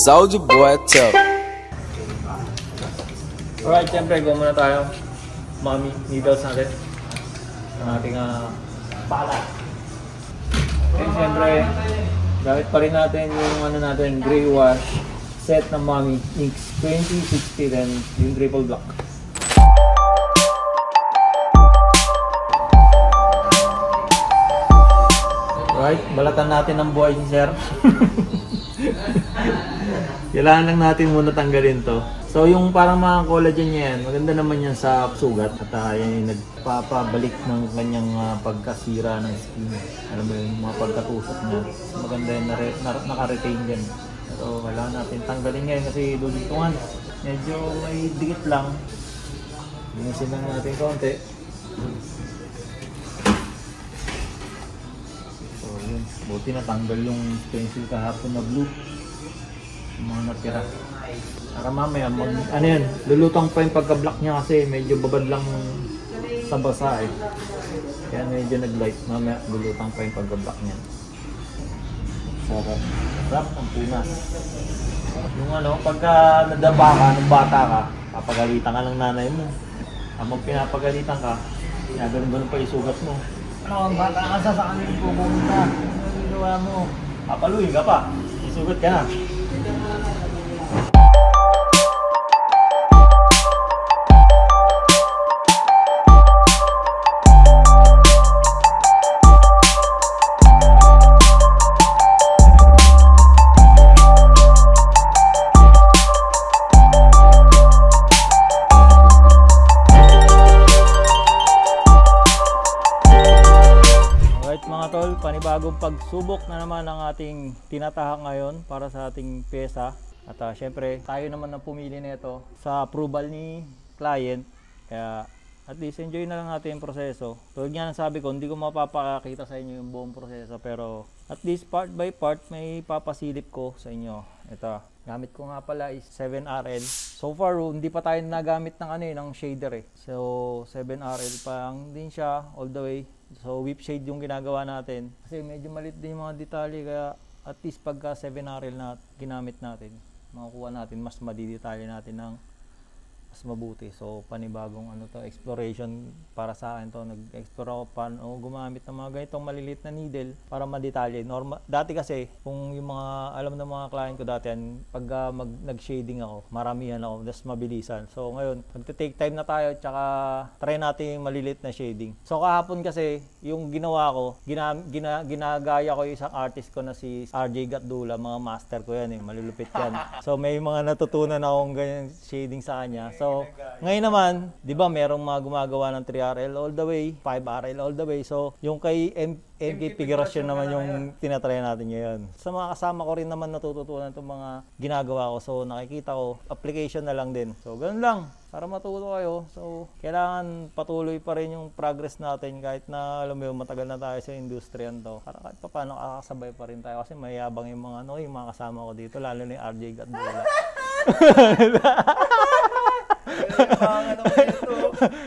Soulja Boy tough. Alright, siyempre, go muna tayo. Mommy, needles natin. Ang ating pala. Okay, siyempre, gamit pa rin natin yung ano natin, gray wash set ng Mommy Inks 2060 then yung triple block. Alright, balatan natin ng buhay si Sir. Kailangan lang natin muna tanggalin to. So yung parang mga collagen niya yan, maganda naman yan sa sugat. At yan yung nagpapabalik ng kanyang pagkasira ng skin. Alam mo yung mga pagkatusok niya. So, maganda yan, naka-retain yan. So kailangan natin tanggalin ngayon kasi dudutungan. Medyo may dikit lang. Linisin lang natin konti. So yun, buti natanggal yung pencil kahapon na blue. Yung mga natira. Para mamaya, ano yan, lulutang pa yung pagka-block niya kasi medyo babad lang sa basa eh. Kaya medyo nag-light. Mamaya, lulutang pa yung pagka-block niya. Sarap. Sarap ang punas. Yung ano, pagka nadaba ka, nung bata ka, papagalitan ka ng nanay mo. Habang pinapagalitan ka, ganun pa yung sugat mo. Ano, bata ka sa kanil pupunta. Ano ginawa mo? Papaluin ka pa. Isugat ka na. Panibagong pagsubok na naman ang ating tinatahak ngayon para sa ating pyesa. At syempre, tayo naman ang pumili nito sa approval ni client. Kaya at least enjoy na lang natin yung proseso. Tulad nga ng sabi ko, hindi ko mapapakita sa inyo yung buong proseso. Pero at least part by part, may papasilip ko sa inyo. Ito, gamit ko nga pala is 7RL. So far, hindi pa tayo nagamit ng ng shader eh. So 7RL pa lang din siya all the way. So whip shade yung ginagawa natin. Kasi medyo maliit din yung mga detalye. Kaya at least pagka 7RL na ginamit natin, makukuha natin, mas madidetalye natin ng mas mabuti. So panibagong exploration para sa akin to. Nag-explore ako paano gumamit ng mga ganitong maliliit na needle para madetalye. Dati kasi, kung yung mga alam ng mga client ko dati, pag nag-shading ako, maramihan ako, das mabilisan. So ngayon, magte-take time na tayo, tsaka try natin yung maliliit na shading. So kahapon kasi, yung ginawa ko, ginagaya ko yung isang artist ko na si RJ Gatdula, mga master ko yan malulupit yan. So may mga natutunan akong ganyan shading sa kanya. So, ngayon naman, di ba merong mga gumagawa ng 3RL all the way, 5RL all the way. So, yung kay MK Figuration naman yung tinatry natin ngayon. Sa mga kasama ko rin naman natututunan itong mga ginagawa ko. So, nakikita ko, application na lang din. So, ganun lang. Para matuto kayo. So, kailangan patuloy pa rin yung progress natin kahit na, alam mo yun, matagal na tayo sa industriyan to. Para kahit pa paano kakasabay pa rin tayo kasi mayabang yung mga, yung mga kasama ko dito, lalo na yung RJ Gatdula.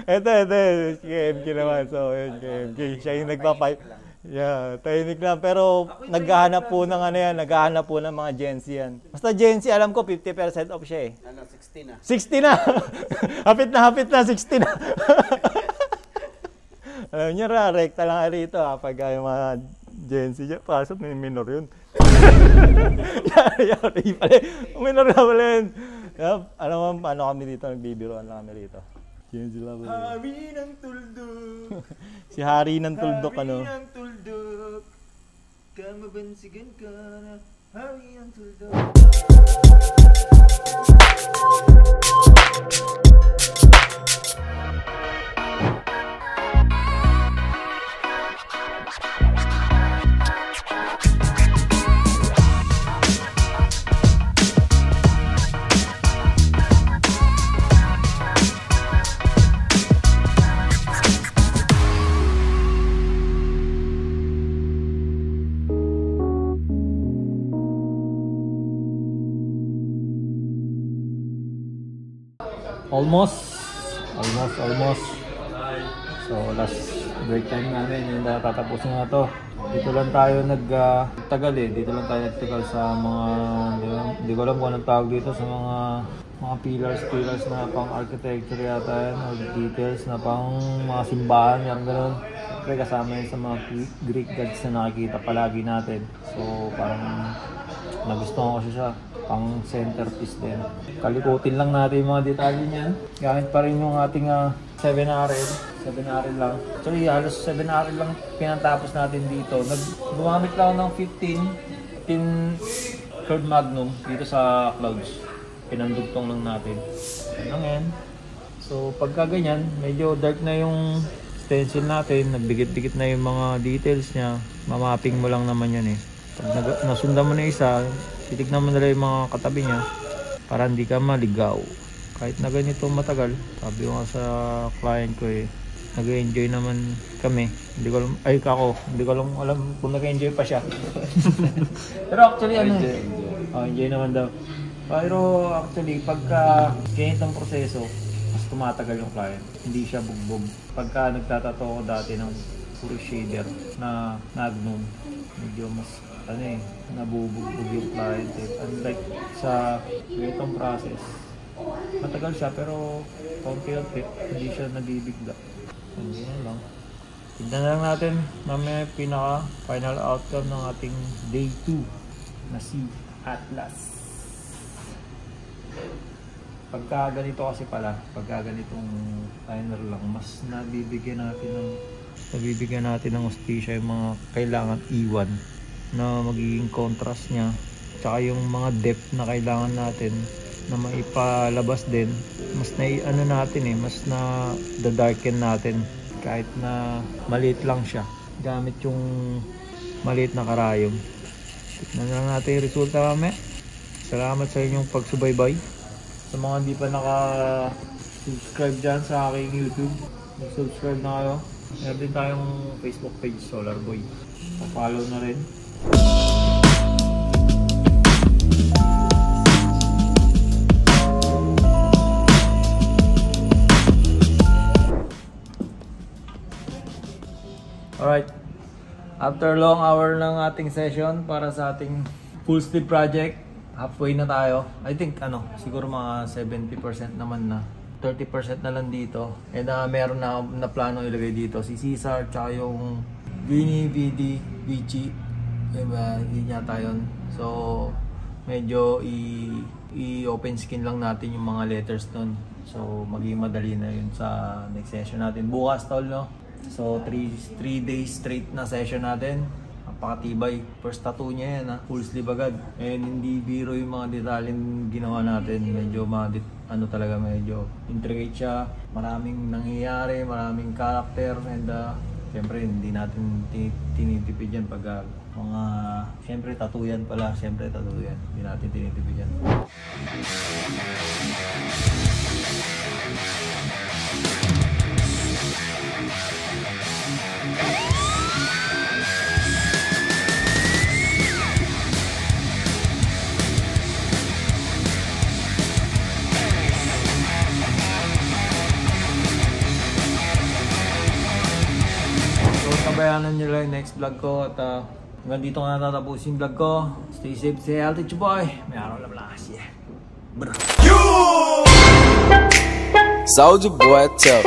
Ito, KMK naman. So, KMK. Siya yung nagpa-pipe. Yeah, tahimik lang. Pero naghahanap po ng naghahanap po ng mga Gen Z yan. Basta Gen Z, alam ko 50% off siya eh. 60 na. 60 na! hapit na, 60 na. Alam niyo, rekta lang rito pag yung mga Gen Z dyan. Pasok, minor yun. Yari pala. Minor na pala yun. Alam mo, paano kami dito, nagbibiroan lang kami dito. Hari ng tuldok. Si Hari ng tuldok, Hari ng tuldok. Kamabansigan ka na. Hari ng tuldok. Almost. So last break time namin, yung tatapusin na to. Dito lang tayo nagtagal Dito lang tayo nagtagal sa mga, hindi ko alam kung anong tawag dito, sa mga pillars na pang architecture yata yan, or details na pang mga simbahan, yan gano'n. Siyempre kasama yun sa mga Greek gods na nakikita palagi natin. So parang nagustuhan ko siya, pang centerpiece din. Kalikutin lang natin yung mga detalye niyan. Gamit pa rin yung ating 7RL. 7RL lang. Actually, halos 7RL lang pinatapos natin dito. Gumamit lang ng 15 curved magnum dito sa clouds. Pinandugtong lang natin. Yan lang yan. So, pagka ganyan, medyo dark na yung stencil natin. Nagdikit-dikit na yung mga details niya. Mamapping mo lang naman yan Pag nasundan mo na isa, titignan mo nila yung mga katabi niya para hindi ka maligaw. Kahit na ganito matagal, sabi ko nga sa client ko nag-enjoy naman kami. Hindi ko alam kung nag-enjoy pa siya. Pero actually enjoy naman daw. Pero actually pagka ganitong proseso, mas tumatagal yung client. Hindi siya bugbog. Pagka nagtatato ko dati ng puro shader na magnum, medyo mas nabubugbog yung client. Unlike sa ganitong process, matagal siya pero konti-unti, hindi siya nabibigla. Hindi na lang. Tignan na lang natin mamaya pinaka final outcome ng ating day 2 na si Atlas. Pagka ganito kasi pala, pagka ganitong liner lang, mas nabibigyan natin ng hustisya yung mga kailangan iwan na magiging contrast niya, tsaka yung mga depth na kailangan natin na maipalabas din, mas mas na darken natin kahit na maliit lang siya gamit yung maliit na karayom. Tignan lang natin yung resulta mamaya. Salamat sa inyong pagsubaybay. Sa mga hindi pa naka-subscribe dyan sa aking YouTube, subscribe na kayo. Meron din tayong Facebook page, Solar Boy. Pa-follow na rin. Alright, after long hour ng ating session para sa ating full sleeve project, halfway na tayo. I think siguro mga 70% naman na. 30% na lang dito. And meron na plano ilagay dito si Cesar, tsaka yung Vinny, VD, Vici. Yun yata yun. So, medyo i-open skin lang natin yung mga letters nun. So, magiging madali na yun sa next session natin. Bukas tol, no? So 3 days straight na session natin. Napakatibay. First tattoo niya yan, full sleeve agad. And hindi biro yung mga detaling ginawa natin. Medyo talaga medyo intricate siya. Maraming nangyayari, maraming character. And syempre hindi natin tinitipid yan pag mga syempre tattoo yan pala. Syempre tattoo yan. Hindi natin tinitipid yan. Bayanan nyo lang yung next vlog ko at hanggang dito nga tatapusin yung vlog ko. Stay safe, stay healthy, boy. May araw lang lakas. Yeah. Soldier boy, tough.